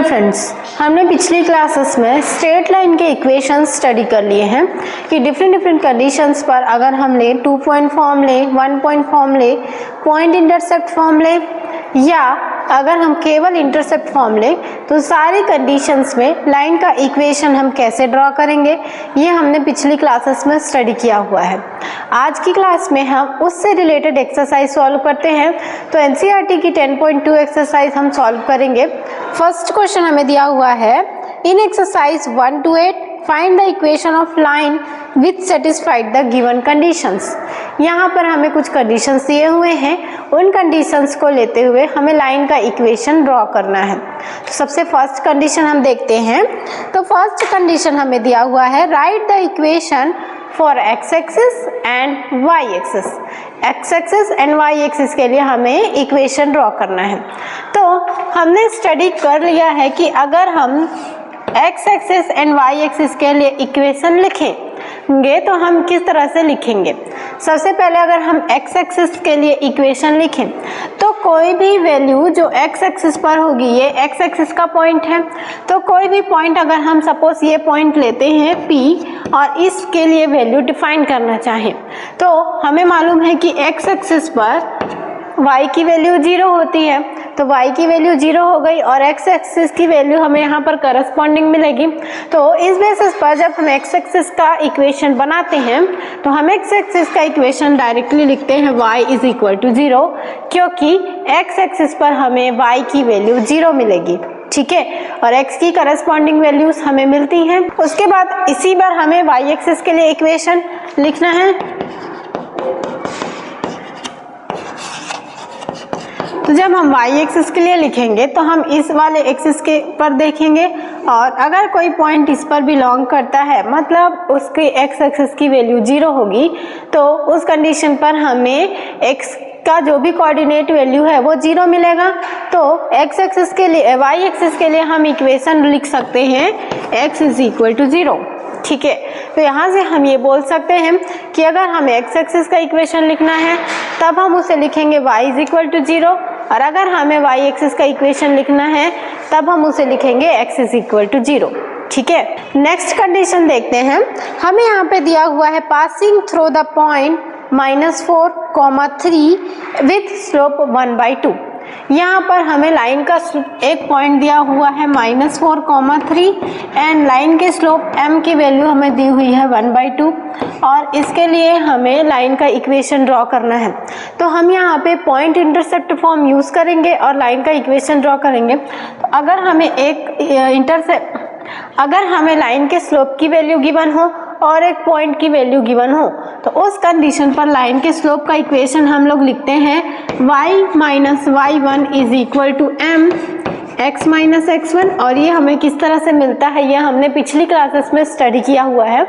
Friends, हमने पिछली classes में स्ट्रेट लाइन के इक्वेशंस स्टडी कर लिए हैं कि डिफरेंट कंडीशंस पर अगर हम ले 2 पॉइंट फॉर्म ले, 1 पॉइंट फॉर्म ले, पॉइंट इंटरसेप्ट फॉर्म ले या अगर हम केवल इंटरसेप्ट फॉर्म ले तो सारी कंडीशंस में लाइन का इक्वेशन हम कैसे ड्रॉ करेंगे, ये हमने पिछली क्लासेस में स्टडी किया हुआ है। आज की क्लास में हम उससे रिलेटेड एक्सरसाइज सॉल्व करते हैं। तो एनसीईआरटी की 10.2 एक्सरसाइज हम सॉल्व करेंगे। फर्स्ट क्वेश्चन हमें दिया हुआ है, in exercise 1 to 8 find the equation of line which satisfied the given conditions. यहाँ पर हमें कुछ कंडीशंस दिए हुए हैं, उन कंडीशंस को लेते हुए हमें लाइन का इक्वेशन ड्रॉ करना है। तो सबसे फर्स्ट कंडीशन हम देखते हैं। तो फर्स्ट कंडीशन हमें दिया हुआ है, write the equation for X axis and Y axis. X axis and Y axis के लिए हमें इक्वेशन ड्रॉ करना है। तो हमने स्टडी कर लिया है कि अगर हम X axis and Y axis के लिए इक्वेशन लिखेंगे तो हम किस तरह से लिखेंगे। सबसे पहले अगर हम एक्स एक्सिस के लिए इक्वेशन लिखें तो कोई भी वैल्यू जो एक्स एक्सिस पर होगी, ये एक्स एक्सिस का पॉइंट है, तो कोई भी पॉइंट अगर हम सपोज ये पॉइंट लेते हैं P और इसके लिए वैल्यू डिफाइन करना चाहें तो हमें मालूम है कि एक्स एक्सिस पर y की वैल्यू 0 होती है, तो y की वैल्यू 0 हो गई और x एक्सिस की वैल्यू हमें यहाँ पर करस्पॉन्डिंग मिलेगी। तो इस बेसिस पर जब हम x एक्सिस का इक्वेशन बनाते हैं तो हम x एक्सिस का इक्वेशन डायरेक्टली लिखते हैं y इज इक्वल टू 0, क्योंकि x एक्सिस पर हमें y की वैल्यू 0 मिलेगी, ठीक है, और x की करस्पॉन्डिंग वैल्यूज हमें मिलती हैं। उसके बाद इसी बार हमें y एक्सिस के लिए इक्वेशन लिखना है। तो जब हम y एक्सिस के लिए लिखेंगे तो हम इस वाले एक्सिस के पर देखेंगे और अगर कोई पॉइंट इस पर बिलोंग करता है, मतलब उसके x एक्सिस की वैल्यू 0 होगी, तो उस कंडीशन पर हमें x का जो भी कोऑर्डिनेट वैल्यू है वो 0 मिलेगा। तो x एक्सिस के लिए, y एक्सिस के लिए हम इक्वेशन लिख सकते हैं x इज इक्वल टू 0, ठीक है। तो यहाँ से हम ये बोल सकते हैं कि अगर हमें x एक्सिस का इक्वेशन लिखना है तब हम उसे लिखेंगे y इज इक्वल टू 0, और अगर हमें y एक्सिस का इक्वेशन लिखना है तब हम उसे लिखेंगे x इज इक्वल टू 0, ठीक है। नेक्स्ट कंडीशन देखते हैं। हमें यहाँ पे दिया हुआ है, passing through the point -4, 3 with slope 1/2। यहाँ पर हमें लाइन का एक पॉइंट दिया हुआ है -4, 3 एंड लाइन के स्लोप m की वैल्यू हमें दी हुई है 1/2 और इसके लिए हमें लाइन का इक्वेशन ड्रॉ करना है। तो हम यहाँ पे पॉइंट इंटरसेप्ट फॉर्म यूज़ करेंगे और लाइन का इक्वेशन ड्रॉ करेंगे। तो अगर हमें लाइन के स्लोप की वैल्यू गिवन हो और एक पॉइंट की वैल्यू गिवन हो तो उस कंडीशन पर लाइन के स्लोप का इक्वेशन हम लोग लिखते हैं y minus y1 is equal to m x minus x1, और ये हमें किस तरह से मिलता है ये हमने पिछली क्लासेस में स्टडी किया हुआ है।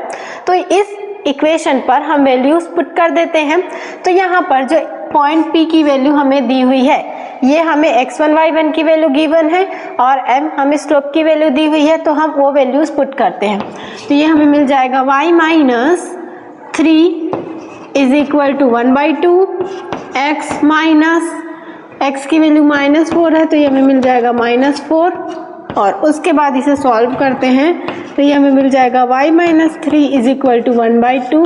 तो इस इक्वेशन पर हम वैल्यूज पुट कर देते हैं। तो यहाँ पर जो पॉइंट P की वैल्यू हमें दी हुई है, ये हमें x1 y1 की वैल्यू गिवन है और m हमें स्लोप की वैल्यू दी हुई है, तो हम वो वैल्यूज पुट करते हैं। तो ये हमें मिल जाएगा y minus 3 is equal to 1/2, x minus x की वैल्यू -4 है तो ये हमें मिल जाएगा -4, और उसके बाद इसे सॉल्व करते हैं तो ये हमें मिल जाएगा y minus 3 is equal to 1/2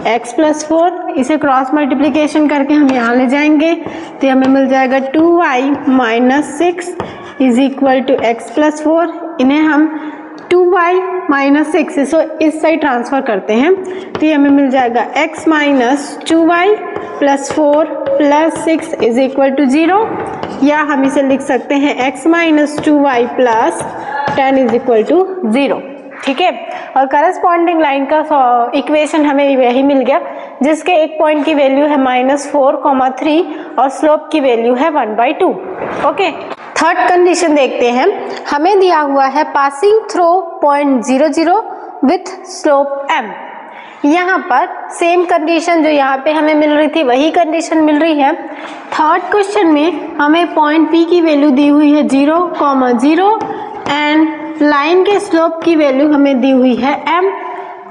x plus 4, इसे क्रॉस मल्टीप्लिकेशन करके हम यहाँ ले जाएंगे तो हमें मिल जाएगा 2y minus 6 is equal to x plus 4। इन्हें हम 2y माइनस 6 इस साइड ट्रांसफर करते हैं तो ये हमें मिल जाएगा x minus 2y plus 4 plus 6 is equal to 0, या हम इसे लिख सकते हैं x minus 2y plus 10 is equal to 0, ठीक है। और करस्पॉन्डिंग लाइन का इक्वेशन हमें यही मिल गया जिसके एक पॉइंट की वैल्यू है -4, 3 और स्लोप की वैल्यू है 1/2, ओके। थर्ड कंडीशन देखते हैं। हमें दिया हुआ है, passing through point 0, with slope m। यहाँ पर सेम कंडीशन जो यहाँ पे हमें मिल रही थी वही कंडीशन मिल रही है। थर्ड क्वेश्चन में हमें पॉइंट P की वैल्यू दी हुई है 0, एंड लाइन के स्लोप की वैल्यू हमें दी हुई है m,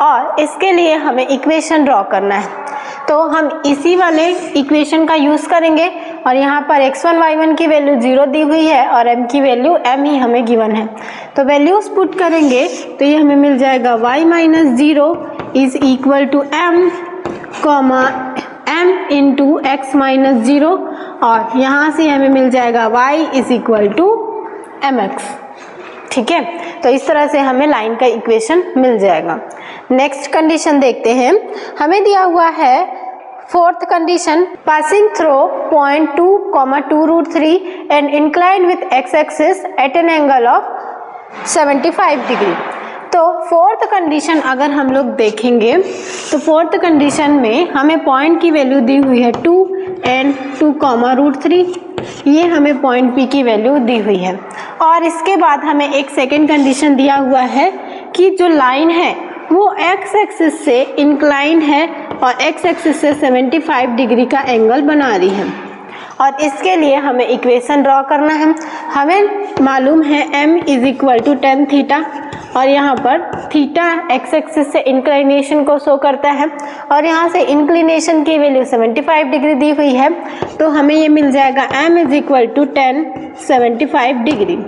और इसके लिए हमें इक्वेशन ड्रॉ करना है। तो हम इसी वाले इक्वेशन का यूज़ करेंगे और यहाँ पर x1 y1 की वैल्यू 0 दी हुई है और m की वैल्यू m ही हमें गिवन है। तो वैल्यूज पुट करेंगे तो ये हमें मिल जाएगा y minus 0 is equal to m comma m into x minus 0 और यहाँ से हमें मिल जाएगा y is equal to mx। ठीक है, तो इस तरह से हमें लाइन का इक्वेशन मिल जाएगा। नेक्स्ट कंडीशन देखते हैं। हमें दिया हुआ है fourth condition, passing through point 2, 2√3 and incline with x axis eight N angle of 75 degree. तो फोर्थ कंडीशन अगर हम लोग देखेंगे तो फोर्थ कंडीशन में हमें पॉइंट की वैल्यू दी हुई है 2 एंड 2, √3, ये हमें पॉइंट P की वैल्यू दी हुई है। और इसके बाद हमें एक सेकेंड कंडीशन दिया हुआ है कि जो लाइन है वो एक्स एक्सिस से इंक्लाइन है और एक्स एक्सिस से 75 डिग्री का एंगल बना रही है। और इसके लिए हमें इक्वेशन ड्रॉ करना है। हमें मालूम है m is equal to tan theta और यहाँ पर थीटा एक्स एक्सिस से इंक्लिनेशन को शो करता है और यहाँ से इंक्लिनेशन की वैल्यू 75 डिग्री दी हुई है। तो हमें ये मिल जाएगा m is equal to tan 75 degree.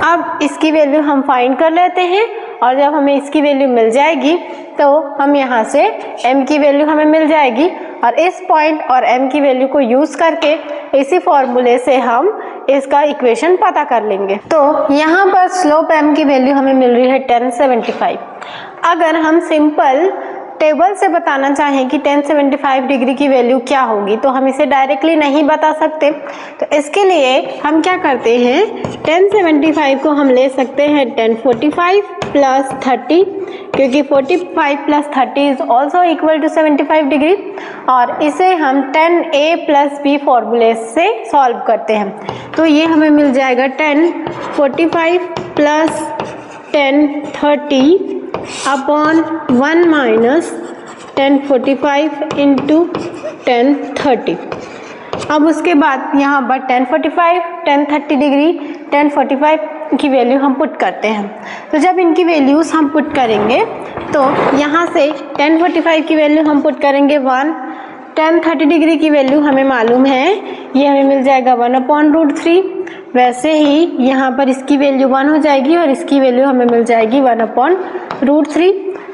अब इसकी वैल्यू हम फाइंड कर लेते हैं और जब हमें इसकी वैल्यू मिल जाएगी तो हम यहाँ से m की वैल्यू हमें मिल जाएगी और इस पॉइंट और m की वैल्यू को यूज़ करके इसी फॉर्मूले से हम इसका इक्वेशन पता कर लेंगे। तो यहाँ पर स्लोप m की वैल्यू हमें मिल रही है tan 75। अगर हम सिंपल टेबल से बताना चाहें कि tan 75 डिग्री की वैल्यू क्या होगी तो हम इसे डायरेक्टली नहीं बता सकते। तो इसके लिए हम क्या करते हैं, tan 75 को हम ले सकते हैं tan 45 प्लस 30, क्योंकि 45 plus 30 is also equal to 75 degree और इसे हम tan a प्लस b फॉर्मूले से सॉल्व करते हैं। तो ये हमें मिल जाएगा tan 45 plus tan 30 upon 1 minus tan 45 into tan 30। अब उसके बाद यहाँ पर tan 45, tan 30 डिग्री, tan 45 की वैल्यू हम पुट करते हैं। तो जब इनकी वैल्यूज़ हम पुट करेंगे तो यहाँ से tan 45 की वैल्यू हम पुट करेंगे 1, tan 30 डिग्री की वैल्यू हमें मालूम है, ये हमें मिल जाएगा 1/√3। वैसे ही यहाँ पर इसकी वैल्यू 1 हो जाएगी और इसकी वैल्यू हमें मिल जाएगी 1/√3।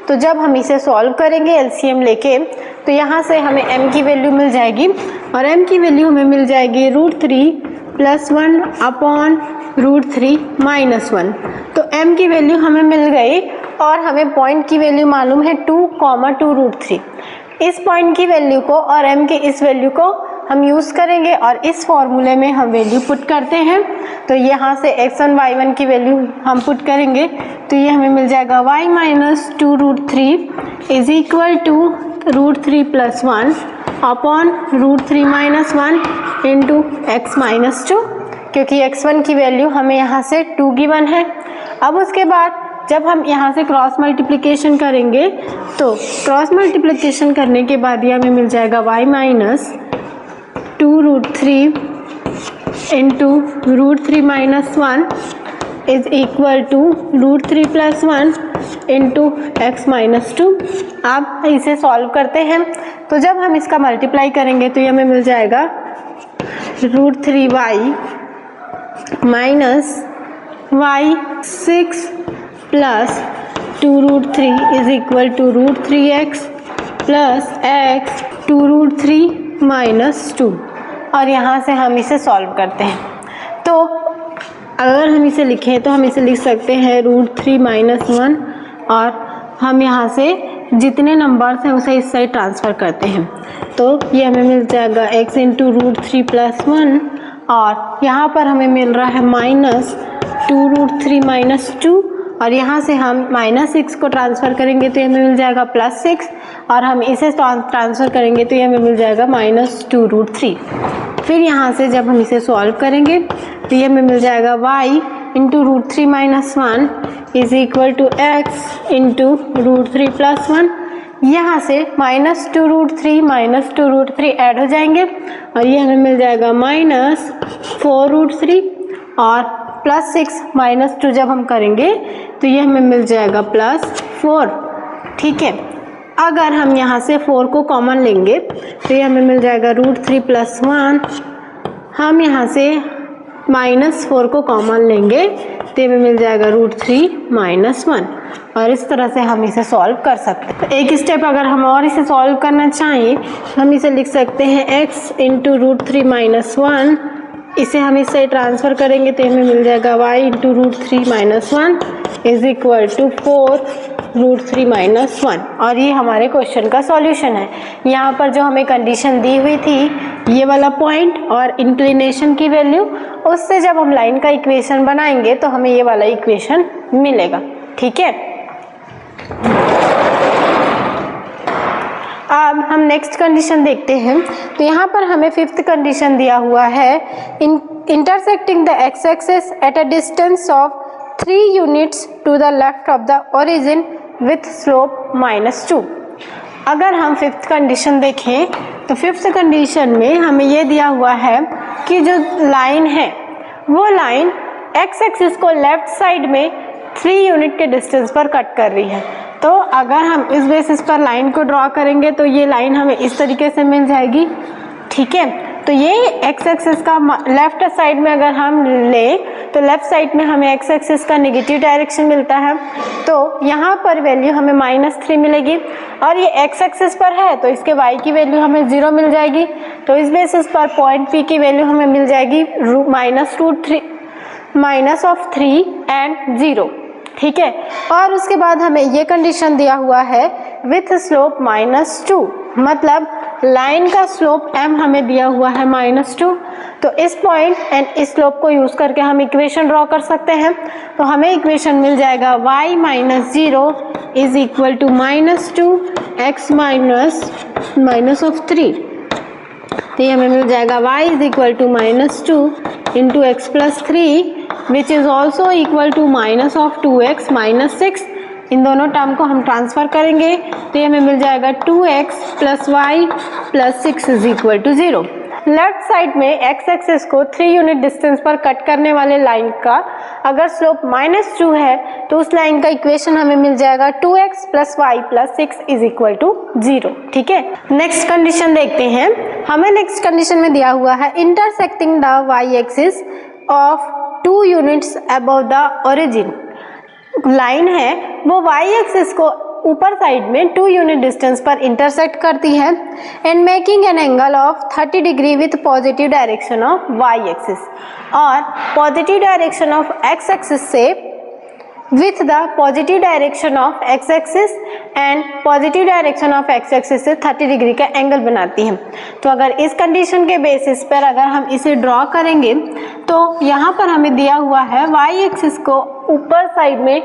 तो जब हम इसे सॉल्व करेंगे एलसीएम लेके तो यहाँ से हमें m की वैल्यू मिल जाएगी और m की वैल्यू हमें मिल जाएगी √3 + 1 अपॉन √3 - 1। तो m की वैल्यू हमें मिल गई और हमें पॉइंट की वैल्यू मालूम है 2, 2√3। इस पॉइंट की वैल्यू को और m की इस वैल्यू को हम यूज़ करेंगे और इस फॉर्मूले में हम वैल्यू पुट करते हैं। तो यहाँ से x1 y1 की वैल्यू हम पुट करेंगे तो ये हमें मिल जाएगा y minus 2√3 is equal to √3 + 1 upon √3 - 1 into x minus 2, क्योंकि x1 की वैल्यू हमें यहाँ से 2 गिवन है। अब उसके बाद जब हम यहाँ से क्रॉस मल्टीप्लिकेशन करेंगे तो क्रॉस मल्टीप्लिकेशन करने के बाद ये हमें मिल जाएगा y minus 2√3 into √3 - 1 is equal to √3 + 1 into x minus 2। अब इसे सॉल्व करते हैं तो जब हम इसका मल्टीप्लाई करेंगे तो ये हमें मिल जाएगा √3y minus y6 plus 2√3 is equal to √3x plus x 2√3 - 2। और यहाँ से हम इसे सॉल्व करते हैं। तो अगर हम इसे लिखें तो हम इसे लिख सकते हैं √3 - 1 और हम यहाँ से जितने नंबर्स हैं उसे इस साइड ट्रांसफ़र करते हैं। तो ये हमें मिल जाएगा x इंटू √3 + 1 और यहाँ पर हमें मिल रहा है -2√3 - 2 और यहाँ से हम -6 को ट्रांसफ़र करेंगे तो ये हमें मिल जाएगा +6 और हम इसे ट्रांसफ़र करेंगे तो ये हमें मिल जाएगा -2√3। फिर यहाँ से जब हम इसे सॉल्व करेंगे तो ये हमें मिल जाएगा y into √3 - 1 is equal to x into √3 + 1। यहाँ से -2√3 - 2√3 ऐड हो जाएंगे और ये हमें मिल जाएगा -4√3 और +6 - 2 जब हम करेंगे तो ये हमें मिल जाएगा +4। ठीक है, अगर हम यहाँ से 4 को कॉमन लेंगे तो ये हमें मिल जाएगा √3 + 1। हम यहाँ से -4 को कॉमन लेंगे तो हमें मिल जाएगा √3 - 1 और इस तरह से हम इसे सॉल्व कर सकते हैं। एक स्टेप अगर हम और इसे सॉल्व करना चाहें हम इसे लिख सकते हैं x × √3 - 1, इसे हम इससे ट्रांसफ़र करेंगे तो हमें मिल जाएगा y × √3 - 1 = 4 √3 - 1 और ये हमारे क्वेश्चन का सॉल्यूशन है। यहाँ पर जो हमें कंडीशन दी हुई थी ये वाला पॉइंट और इंक्लिनेशन की वैल्यू, उससे जब हम लाइन का इक्वेशन बनाएंगे तो हमें ये वाला इक्वेशन मिलेगा। ठीक है, अब हम नेक्स्ट कंडीशन देखते हैं। तो यहाँ पर हमें 5th कंडीशन दिया हुआ है, intersecting the X axis at a distance of 3 units to the left of the origin with slope -2। अगर हम 5th कंडीशन देखें तो 5th कंडीशन में हमें ये दिया हुआ है कि जो लाइन है वो लाइन एक्स एक्सिस को लेफ्ट साइड में 3 यूनिट के डिस्टेंस पर कट कर रही है। तो अगर हम इस बेसिस पर लाइन को ड्रॉ करेंगे तो ये लाइन हमें इस तरीके से मिल जाएगी। ठीक है, तो ये एक्स एक्सिस का लेफ्ट साइड में अगर हम लें तो लेफ्ट साइड में हमें एक्स एक्सिस का नेगेटिव डायरेक्शन मिलता है, तो यहाँ पर वैल्यू हमें -3 मिलेगी और ये एक्स एक्सिस पर है तो इसके y की वैल्यू हमें 0 मिल जाएगी। तो इस बेसिस पर पॉइंट P की वैल्यू हमें मिल जाएगी -3 एंड 0। ठीक है, और उसके बाद हमें ये कंडीशन दिया हुआ है विथ स्लोप -2, मतलब लाइन का स्लोप m हमें दिया हुआ है -2। तो इस पॉइंट एंड इस स्लोप को यूज करके हम इक्वेशन ड्रॉ कर सकते हैं। तो हमें इक्वेशन मिल जाएगा y - 0 = -2 x -3। तो ये हमें मिल जाएगा y = -2 × x + 3 which is also equal to -2x - 6। इन दोनों टर्म को हम ट्रांसफर करेंगे तो ये हमें मिल जाएगा 2x + y + 6 = 0। लेफ्ट साइड में एक्स एक्सिस को 3 यूनिट डिस्टेंस पर कट करने वाले लाइन का अगर स्लोप -2 है तो उस लाइन का इक्वेशन हमें मिल जाएगा 2x + y + 6 = 0। ठीक है, नेक्स्ट कंडीशन देखते हैं। हमें नेक्स्ट कंडीशन में दिया हुआ है intersecting the y axis of 2 units above the origin. Line है वो y एक्सिस को ऊपर साइड में 2 यूनिट डिस्टेंस पर इंटरसेक्ट करती है and making an angle of 30 degree with positive direction of y axis, और positive direction of x axis से with the positive direction of x axis and positive direction of x axis से 30 degree का angle बनाती है। तो अगर इस condition के बेसिस पर अगर हम इसे ड्रॉ करेंगे तो यहाँ पर हमें दिया हुआ है y एक्सिस को ऊपर साइड में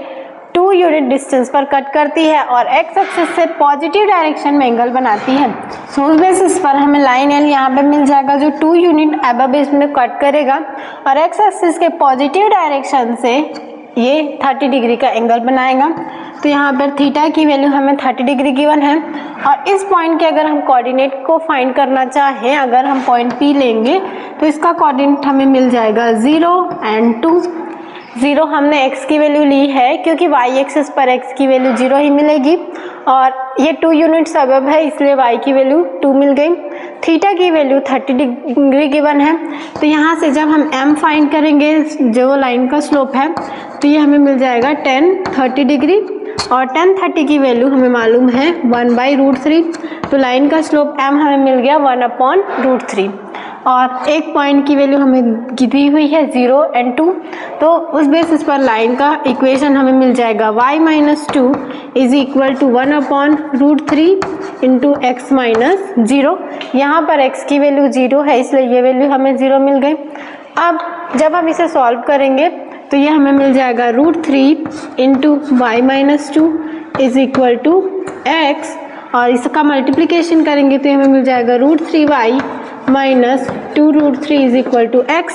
2 यूनिट डिस्टेंस पर कट करती है और x एक्सिस से पॉजिटिव डायरेक्शन में एंगल बनाती है। सो उस बेसिस पर हमें लाइन एल यहाँ पे मिल जाएगा जो 2 यूनिट अबव इसमें कट करेगा और x एक्सिस के पॉजिटिव डायरेक्शन से ये 30 डिग्री का एंगल बनाएगा। तो यहाँ पर थीटा की वैल्यू हमें 30 डिग्री गिवन है और इस पॉइंट के अगर हम कोऑर्डिनेट को फाइंड करना चाहें, अगर हम पॉइंट P लेंगे तो इसका कोऑर्डिनेट हमें मिल जाएगा 0 एंड 2। 0 हमने x की वैल्यू ली है क्योंकि y एक्सिस पर x की वैल्यू 0 ही मिलेगी और ये 2 यूनिट्स अबव है इसलिए y की वैल्यू 2 मिल गई। थीटा की वैल्यू 30 डिग्री गिवन है, तो यहाँ से जब हम m फाइंड करेंगे जो लाइन का स्लोप है तो ये हमें मिल जाएगा 30 डिग्री और 1030 की वैल्यू हमें मालूम है 1/√3। तो लाइन का स्लोप m हमें मिल गया 1/√3 और एक पॉइंट की वैल्यू हमें दी हुई है 0 एंड 2। तो उस बेसिस पर लाइन का इक्वेशन हमें मिल जाएगा y - 2 = 1/√3 × x - 0। यहाँ पर x की वैल्यू 0 है इसलिए ये वैल्यू हमें 0 मिल गई। अब जब हम इसे सॉल्व करेंगे तो ये हमें मिल जाएगा √3 × y - 2 = x और इसका मल्टीप्लिकेशन करेंगे तो हमें मिल जाएगा √3y - 2√3 = x।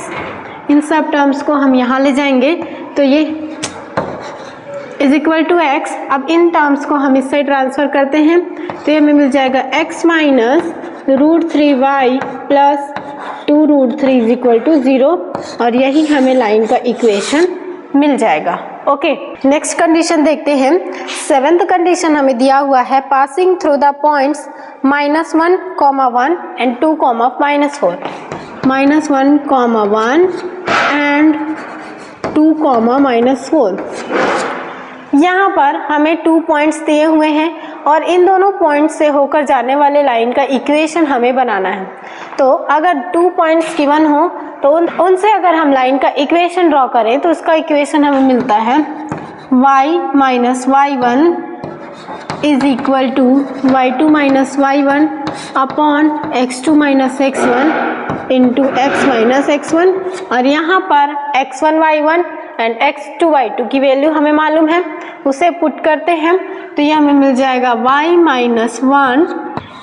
इन सब टर्म्स को हम यहाँ ले जाएंगे तो ये =x। अब इन टर्म्स को हम इससे ट्रांसफ़र करते हैं तो ये हमें मिल जाएगा x - √3y + 2√3 = 0 और यही हमें लाइन का इक्वेशन मिल जाएगा। ओके, नेक्स्ट कंडीशन देखते हैं। 7th कंडीशन हमें दिया हुआ है passing through the points -1, 1 and 2, -4। -1, 1 and 2, -4। यहाँ पर हमें 2 पॉइंट्स दिए हुए हैं और इन दोनों पॉइंट्स से होकर जाने वाले लाइन का इक्वेशन हमें बनाना है। तो अगर 2 पॉइंट्स गिवन हो तो उनसे अगर हम लाइन का इक्वेशन ड्रॉ करें तो उसका इक्वेशन हमें मिलता है y minus y1 is equal to y2 minus y1 upon x2 minus x1 into x minus x1। और यहाँ पर x1 y1 and x2 y2 की वैल्यू हमें मालूम है, उसे पुट करते हैं तो ये हमें मिल जाएगा y minus 1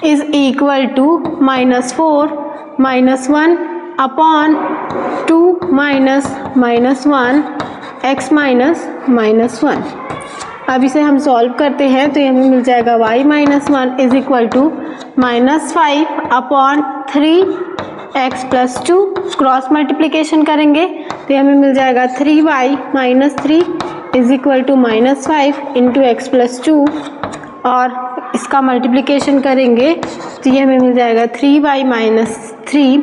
is equal to -4 -1 upon 2 minus 1 x minus 1। अब इसे हम सॉल्व करते हैं तो ये हमें मिल जाएगा y minus 1 is equal to -5 upon 3x plus 2। Cross multiplication करेंगे तो ये हमें मिल जाएगा 3y minus 3 is equal to -5 into X plus 2। और इसका मल्टीप्लिकेशन करेंगे तो ये हमें मिल जाएगा 3y minus 3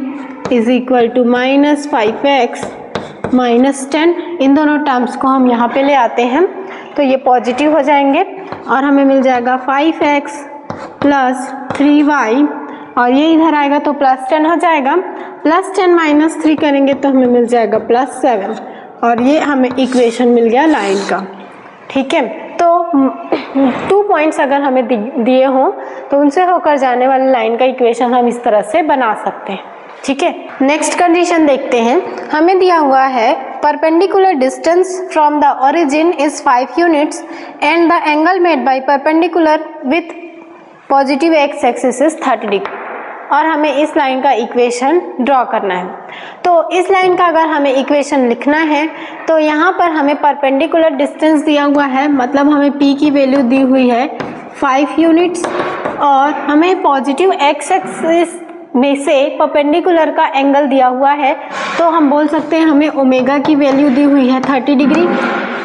is equal to -5x minus 10। इन दोनों टर्म्स को हम यहाँ पे ले आते हैं तो ये पॉजिटिव हो जाएंगे और हमें मिल जाएगा 5x प्लस 3y और ये इधर आएगा तो प्लस 10 हो जाएगा। प्लस 10 माइनस 3 करेंगे तो हमें मिल जाएगा +7 और ये हमें इक्वेशन मिल गया लाइन का। ठीक है, तो 2 पॉइंट्स अगर हमें दिए हों तो उनसे होकर जाने वाली लाइन का इक्वेशन हम इस तरह से बना सकते हैं। ठीक है, नेक्स्ट कंडीशन देखते हैं। हमें दिया हुआ है perpendicular distance from the origin is 5 units and the angle made by perpendicular with positive x axis is 30 degree और हमें इस लाइन का इक्वेशन ड्रॉ करना है। तो इस लाइन का अगर हमें इक्वेशन लिखना है तो यहाँ पर हमें परपेंडिकुलर डिस्टेंस दिया हुआ है, मतलब हमें p की वैल्यू दी हुई है 5 यूनिट्स और हमें पॉजिटिव एक्स एक्सिस में से परपेंडिकुलर का एंगल दिया हुआ है तो हम बोल सकते हैं हमें ओमेगा की वैल्यू दी हुई है 30 डिग्री।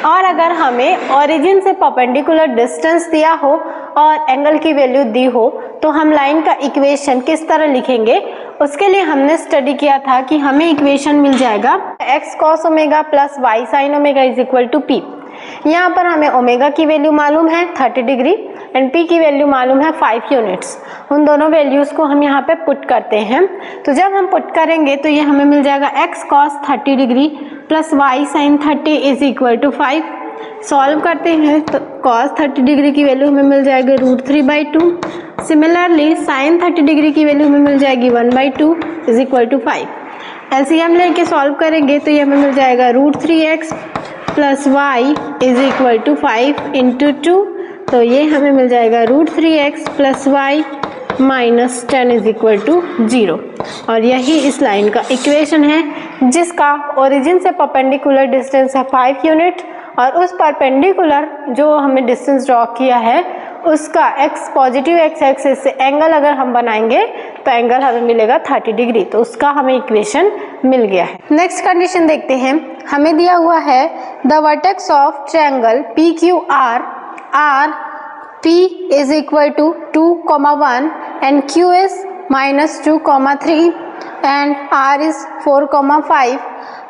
और अगर हमें ओरिजिन से परपेंडिकुलर डिस्टेंस दिया हो और एंगल की वैल्यू दी हो तो हम लाइन का इक्वेशन किस तरह लिखेंगे, उसके लिए हमने स्टडी किया था कि हमें इक्वेशन मिल जाएगा x cos omega plus y sin omega is equal to p। यहाँ पर हमें ओमेगा की वैल्यू मालूम है 30 डिग्री एंड p की वैल्यू मालूम है 5 यूनिट्स। उन दोनों वैल्यूज़ को हम यहाँ पे पुट करते हैं तो जब हम पुट करेंगे तो ये हमें मिल जाएगा x cos 30 degree plus y sin 30 is equal to 5। Solve करते हैं तो cos 30 डिग्री की वैल्यू हमें मिल जाएगी √3/2। सिमिलरली sin 30 डिग्री की वैल्यू हमें मिल जाएगी 1/2 इज इक्वल टू 5। एलसीएम लेके सॉल्व करेंगे तो ये हमें मिल जाएगा √3x plus y is equal to 5 into 2। तो ये हमें मिल जाएगा √3x plus y minus 10 is equal to 0 और यही इस लाइन का इक्वेशन है जिसका ओरिजिन से परपेंडिकुलर डिस्टेंस है 5 यूनिट और उस परपेंडिकुलर जो हमें डिस्टेंस ड्रॉ किया है उसका x पॉजिटिव एक्स एक्सिस से एंगल अगर हम बनाएंगे तो एंगल हमें मिलेगा 30 डिग्री, तो उसका हमें इक्वेशन मिल गया है। नेक्स्ट कंडीशन देखते हैं। हमें दिया हुआ है the vertex of triangle PQR are P is equal to 2,1 and Q is -2,3 and R is 4,5।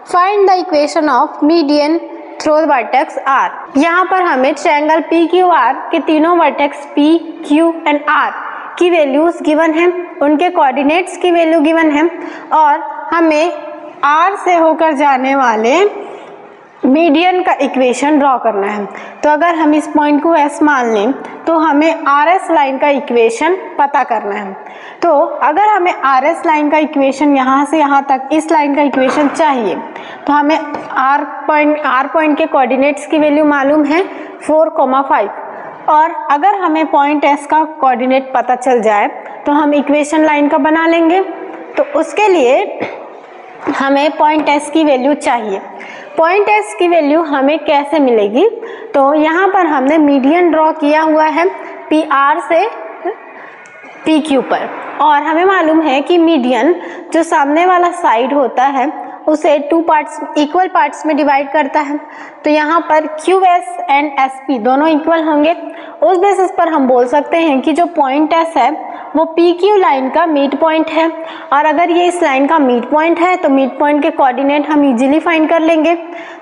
Find the equation of median through vertex R। यहाँ पर हमें ट्रायंगल PQR के तीनों vertex P, Q and R की values given है, उनके coordinates की value given है और हमें R से होकर जाने वाले मीडियन का इक्वेशन ड्रॉ करना है। तो अगर हम इस पॉइंट को S मान लें तो हमें RS लाइन का इक्वेशन पता करना है। तो अगर हमें RS लाइन का इक्वेशन यहाँ से यहाँ तक इस लाइन का इक्वेशन चाहिए तो हमें R पॉइंट के कोऑर्डिनेट्स की वैल्यू मालूम है 4,5 और अगर हमें पॉइंट S का कोऑर्डिनेट पता चल जाए तो हम इक्वेशन लाइन का बना लेंगे। तो उसके लिए हमें पॉइंट S की वैल्यू चाहिए। पॉइंट S की वैल्यू हमें कैसे मिलेगी, तो यहाँ पर हमने मीडियन ड्रॉ किया हुआ है PR से PQ पर और हमें मालूम है कि मीडियन जो सामने वाला साइड होता है उसे 2 पार्ट्स इक्वल पार्ट्स में डिवाइड करता है। तो यहाँ पर QS एंड SP दोनों इक्वल होंगे। उस बेसिस पर हम बोल सकते हैं कि जो पॉइंट S है वो पी क्यू लाइन का मिड पॉइंट है, और अगर ये इस लाइन का मिड पॉइंट है तो मिड पॉइंट के कोऑर्डिनेट हम इजीली फाइंड कर लेंगे।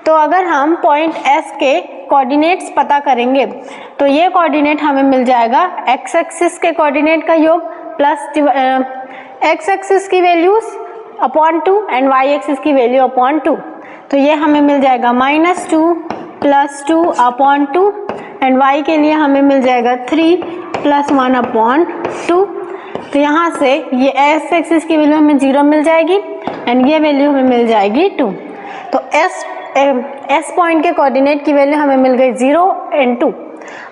तो अगर हम पॉइंट एस के कोऑर्डिनेट्स पता करेंगे तो ये कोऑर्डिनेट हमें मिल जाएगा एक्स एक्सिस के कोऑर्डिनेट का योग प्लस एक्स एक्सिस की values upon 2 and Y axis की वैल्यू अपॉन 2। तो ये हमें मिल जाएगा -2 + 2 अपॉन 2 एंड y के लिए हमें मिल जाएगा 3 + 1 अपॉन 2। तो यहाँ से ये एक्स एक्सिस की वैल्यू हमें 0 मिल जाएगी एंड ये वैल्यू हमें मिल जाएगी 2। तो एस पॉइंट के कोऑर्डिनेट की वैल्यू हमें मिल गई 0 एंड 2।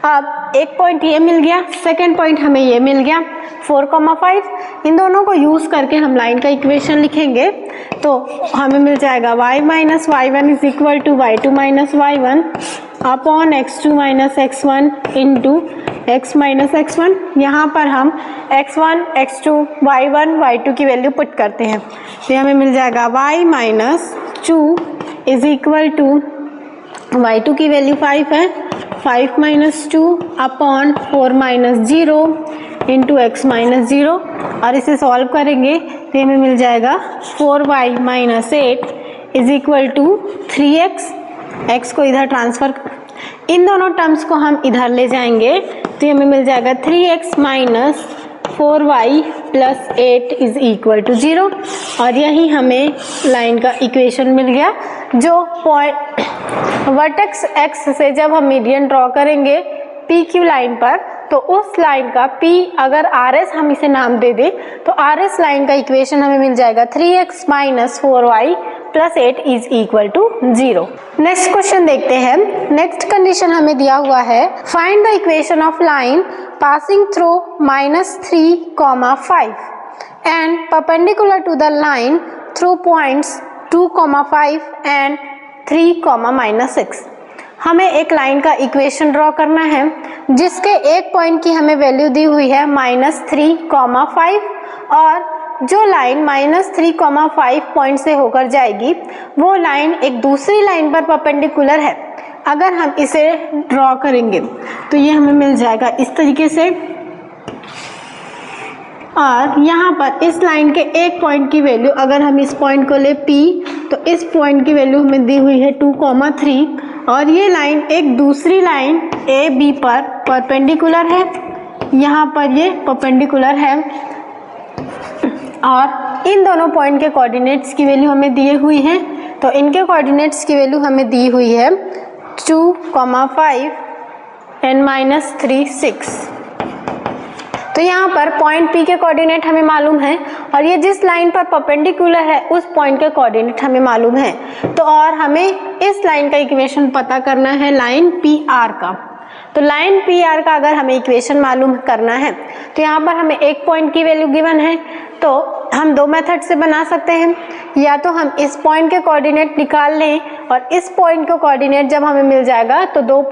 अब एक पॉइंट ये मिल गया, सेकेंड पॉइंट हमें ये मिल गया 4,5। इन दोनों को यूज़ करके हम लाइन का इक्वेशन लिखेंगे तो हमें मिल जाएगा y - y1 = y2 - y1 upon x2 - x1 into x - x1। यहाँ पर हम x1, x2, y1, y2 की वैल्यू पुट करते हैं तो हमें मिल जाएगा y - 2 = y2 की वैल्यू 5 है, 5 - 2 अपॉन 4 - 0 इंटू x - 0, और इसे सॉल्व करेंगे तो हमें मिल जाएगा 4y - 8 = 3x। x को इधर ट्रांसफ़र, इन दोनों टर्म्स को हम इधर ले जाएंगे तो हमें मिल जाएगा 3x - 4y + 8 = 0, और यही हमें लाइन का इक्वेशन मिल गया। जो पॉइंट वर्टेक्स x से जब हम मीडियन ड्रॉ करेंगे पी क्यू लाइन पर तो उस लाइन का P अगर RS हम इसे नाम दे दें तो RS लाइन का इक्वेशन हमें मिल जाएगा 3x - 4y + 8 = 0। नेक्स्ट क्वेश्चन देखते हैं। नेक्स्ट कंडीशन हमें दिया हुआ है, find the equation of line passing through -3, 5 and perpendicular to the line through points 2, 5 and 3, -6। हमें एक लाइन का इक्वेशन ड्रॉ करना है जिसके एक पॉइंट की हमें वैल्यू दी हुई है -3, 5, और जो लाइन -3, 5 पॉइंट से होकर जाएगी वो लाइन एक दूसरी लाइन पर परपेंडिकुलर है। अगर हम इसे ड्रॉ करेंगे तो ये हमें मिल जाएगा इस तरीके से, और यहाँ पर इस लाइन के एक पॉइंट की वैल्यू अगर हम इस पॉइंट को ले P तो इस पॉइंट की वैल्यू हमें दी हुई है 2, 3, और ये लाइन एक दूसरी लाइन AB पर परपेंडिकुलर है, यहाँ पर ये परपेंडिकुलर है, और इन दोनों पॉइंट के कोऑर्डिनेट्स की वैल्यू हमें दिए हुई है। तो इनके कोऑर्डिनेट्स की वैल्यू हमें दी हुई है 2, 5 एंड -3, 6। तो यहाँ पर पॉइंट P के कोऑर्डिनेट हमें मालूम है और ये जिस लाइन पर परपेंडिकुलर है उस पॉइंट के कोऑर्डिनेट हमें मालूम है। तो और हमें इस लाइन का इक्वेशन पता करना है लाइन PR का। तो लाइन PR का अगर हमें इक्वेशन मालूम करना है तो यहाँ पर हमें एक पॉइंट की वैल्यू गिवन है, तो हम दो मेथड से बना सकते हैं। या तो हम इस पॉइंट के कोऑर्डिनेट निकाल लें और इस पॉइंट का कोऑर्डिनेट जब हमें मिल जाएगा तो 2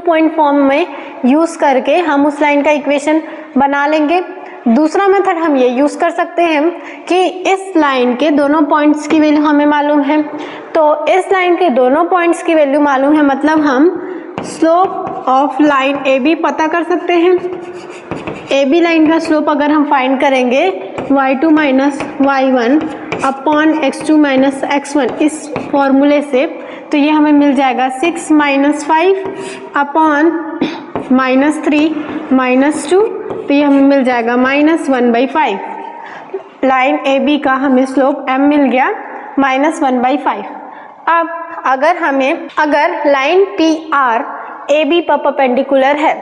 पॉइंट फॉर्म में यूज़ करके हम उस लाइन का इक्वेशन बना लेंगे। दूसरा मेथड हम ये यूज़ कर सकते हैं कि इस लाइन के दोनों पॉइंट्स की वैल्यू हमें मालूम है, तो इस लाइन के दोनों पॉइंट्स की वैल्यू मालूम है, मतलब हम स्लोप ऑफ लाइन AB पता कर सकते हैं। AB लाइन का स्लोप अगर हम फाइंड करेंगे y2 - y1 upon x2 - x1 इस फॉर्मूले से, तो ये हमें मिल जाएगा 6 - 5 अपॉन -3 - 2, तो ये हमें मिल जाएगा -1/5। लाइन AB का हमें स्लोप m मिल गया -1/5। अब अगर लाइन PR AB पर परपेंडिकुलर है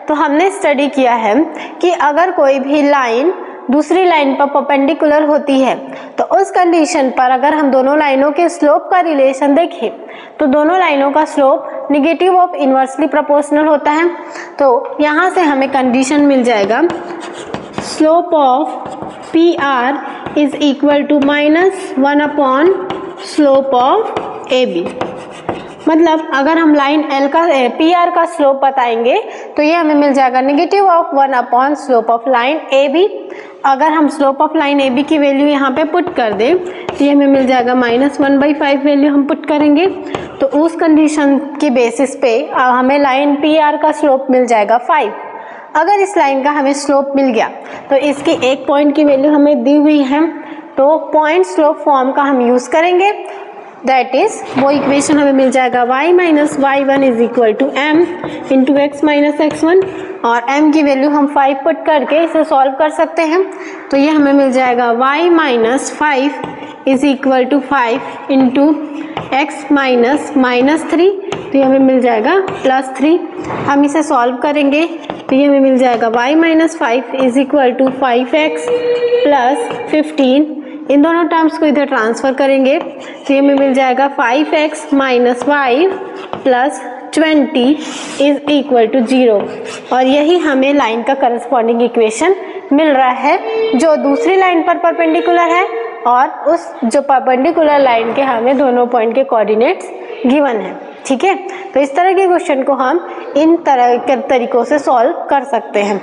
तो हमने स्टडी किया है कि अगर कोई भी लाइन दूसरी लाइन पर परपेंडिकुलर होती है तो उस कंडीशन पर अगर हम दोनों लाइनों के स्लोप का रिलेशन देखें तो दोनों लाइनों का slope negative of inversely proportional होता है। तो यहाँ से हमें कंडीशन मिल जाएगा slope of PR is equal to -1 upon slope of AB। मतलब अगर हम लाइन PR का स्लोप बताएंगे तो ये हमें मिल जाएगा negative of 1 upon slope of line AB। अगर हम स्लोप ऑफ लाइन AB की वैल्यू यहाँ पे पुट कर दें तो ये हमें मिल जाएगा -1/5 वैल्यू हम पुट करेंगे, तो उस कंडीशन की बेसिस पे हमें लाइन PR का स्लोप मिल जाएगा 5। अगर इस लाइन का हमें स्लोप मिल गया तो इसकी एक पॉइंट की वैल्यू हमें दी हुई है, तो पॉइंट स्लोप फॉर्म का हम यूज करेंगे। दैट इज वो इक्वेशन हमें मिल जाएगा y minus y1 is equal to m into x minus x1, और m की वैल्यू हम 5 पुट करके इसे सॉल्व कर सकते हैं। तो ये हमें मिल जाएगा y minus 5 is equal to 5 into x minus -3, तो ये हमें मिल जाएगा +3। हम इसे सॉल्व करेंगे तो ये हमें मिल जाएगा y minus 5 is equal to 5x plus 15। इन दोनों टर्म्स को इधर ट्रांसफर करेंगे तो ये हमें मिल जाएगा 5x minus 5 plus 20 is equal to 0, और यही हमें लाइन का करस्पॉन्डिंग इक्वेशन मिल रहा है जो दूसरी लाइन पर परपेंडिकुलर है और उस जो परपेंडिकुलर लाइन के हमें दोनों पॉइंट के कोऑर्डिनेट्स गिवन है। ठीक है, तो इस तरह के क्वेश्चन को हम इन तरह के तरीकों से सॉल्व कर सकते हैं।